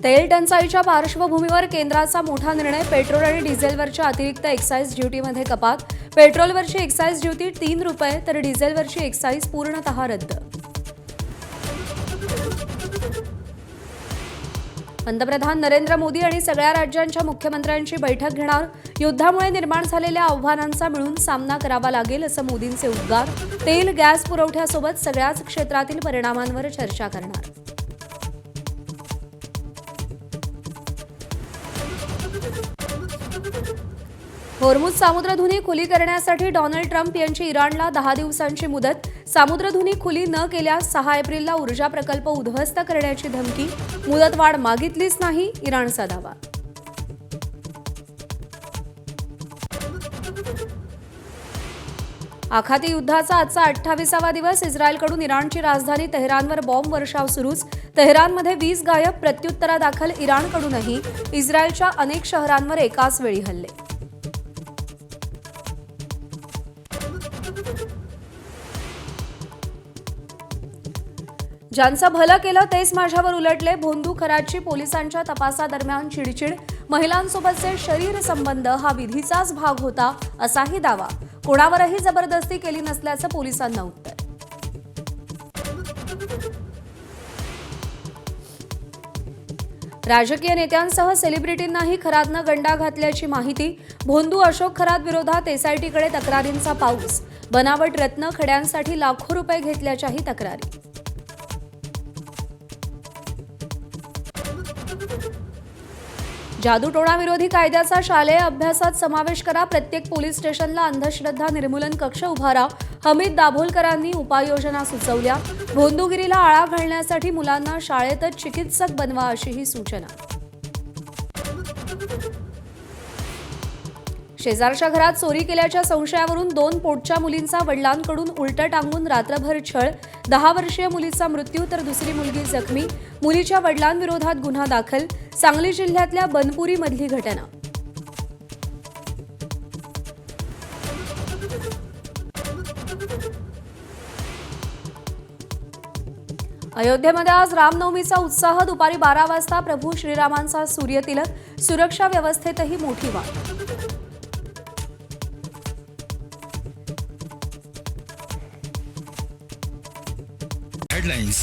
तेल टंचाईच्या पार्श्वभूमीवर केंद्राचा मोठा निर्णय. पेट्रोल आणि डिझेलवरच्या अतिरिक्त एक्साईज ड्युटीमध्ये कपात. पेट्रोलवरची एक्साईज ड्युटी 3 रुपये तर डिझेलवरची एक्साईज पूर्णतः रद्द. पंतप्रधान नरेंद्र मोदी आणि सगळ्या राज्यांच्या मुख्यमंत्र्यांची बैठक घेणार. युद्धामुळे निर्माण झालेल्या आव्हानांचा मिळून सामना करावा लागेल असं मोदींचे उद्गार. तेल गॅस पुरवठ्यासोबत सगळ्याच क्षेत्रातील परिणामांवर चर्चा करणार. होर्मुझ सामुद्रधुनी खुली करण्यासाठी डोनाल्ड ट्रम्प यांची इराणला 10 दिवसांची मुदत. सामुद्रधुनी खुली न केल्यास 6 एप्रिलला ऊर्जा प्रकल्प उद्ध्वस्त करण्याची धमकी. मुदतवाढ मागितलीच नाही, इराणचा दावा. आखाती युद्धाचा आजचा 28वा दिवस. इस्रायलकडून इराणची राजधानी तेहरानवर बॉम्ब वर्षाव सुरूच. तेहरानमध्ये 20 गायब. प्रत्युत्तरादाखल इराणकडूनही इस्रायलच्या अनेक शहरांवर एकाच वेळी हल्ले. ज्यांचं भलं केलं तेच माझ्यावर उलटले. भोंदू खराची पोलिसांच्या तपासादरम्यान चिडचिड. महिलांसोबतचे शरीर संबंध हा विधीचाच भाग होता असाही दावा. कोणावरही जबरदस्ती केली नसल्याचं पोलिसांना उत्तर. राजकीय नेत्यांसह सेलिब्रिटींनाही खरातनं गंडा घातल्याची माहिती. भोंदू अशोक खरात विरोधात एसआयटीकडे तक्रारींचा पाऊस. बनावट रत्न खड्यांसाठी लाखो रुपये घेतल्याच्याही तक्रारी. जादूटोणा विरोधी कायद्याचा शालेय अभ्यासात समावेश करा. प्रत्येक पोलीस स्टेशनला अंधश्रद्धा निर्मूलन कक्ष उभारा. हमीद दाभोलकरांनी उपाययोजना सुचवल्या. भोंदूगिरीला आळा घालण्यासाठी मुलांना शाळेतच चिकित्सक बनवा अशीही सूचना. शेजारच्या घरात चोरी केल्याच्या संशयावरून 2 पोटच्या मुलींचा वडिलांकडून उलटं टांगून रात्रभर छळ. 10 वर्षीय मुलीचा मृत्यू तर दुसरी मुलगी जखमी. मुलीच्या वडिलांविरोधात गुन्हा दाखल. सांगली जिल्ह्यातल्या बनपुरीमधली घटना. अयोध्येमध्ये आज रामनवमीचा उत्साह. दुपारी 12 वाजता प्रभू श्रीरामांचा सूर्यतिलक. सुरक्षा व्यवस्थेतही मोठी वाढ. हेडलाइन्स